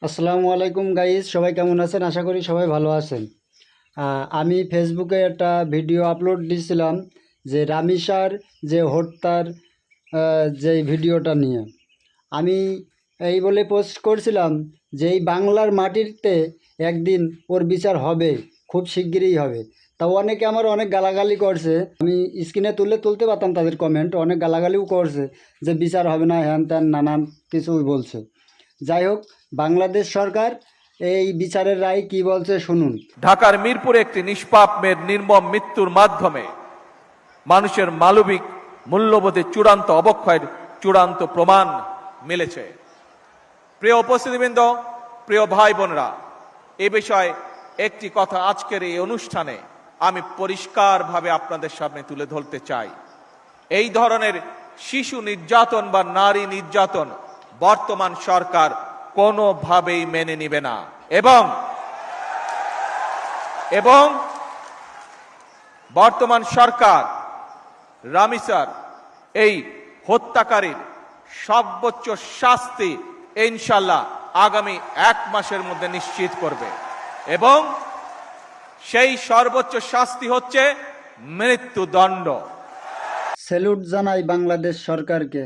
আসসালামু আলাইকুম গাইস, সবাই কেমন আছেন? আশা করি সবাই ভালো আছেন। আমি ফেসবুকে একটা ভিডিও আপলোড দিয়েছিলাম যে রামিসার যে হত্যার যে ভিডিওটা নিয়ে আমি এই বলে পোস্ট করছিলাম যে এই বাংলার মাটিতে একদিন ওর বিচার হবে, খুব শিগগিরই হবে। তাও অনেকে আমার অনেক গালাগালি করছে, আমি স্ক্রিনে তুলতে পারতাম তাদের কমেন্ট, অনেক গালাগালিও করছে যে বিচার হবে না, হ্যান ত্যান নানান কিছুই বলছে। যাই হোক, বাংলাদেশ সরকার এই বিচারের রায় কি বলছে শুনুন। ঢাকার মিরপুরে একটি নিষ্পাপ মেয়ের নির্মম মৃত্যুর মাধ্যমে মানুষের মানবিক মূল্যবোধের চূড়ান্ত অবক্ষয়ের চূড়ান্ত প্রমাণ মিলেছে। প্রিয় উপস্থিতিবৃন্দ, প্রিয় ভাই বোনরা, এ বিষয়ে একটি কথা আজকের এই অনুষ্ঠানে আমি পরিষ্কারভাবে আপনাদের সামনে তুলে ধরতে চাই। এই ধরনের শিশু নির্যাতন বা নারী নির্যাতন বর্তমান সরকার কোনোভাবেই মেনে নিবে না এবং বর্তমান সরকার রামিসার এই হত্যাকারীর সর্বোচ্চ শাস্তি ইনশাল্লাহ আগামী 1 মাসের মধ্যে নিশ্চিত করবে এবং সেই সর্বোচ্চ শাস্তি হচ্ছে মৃত্যুদণ্ড। স্যালুট জানাই বাংলাদেশ সরকারকে।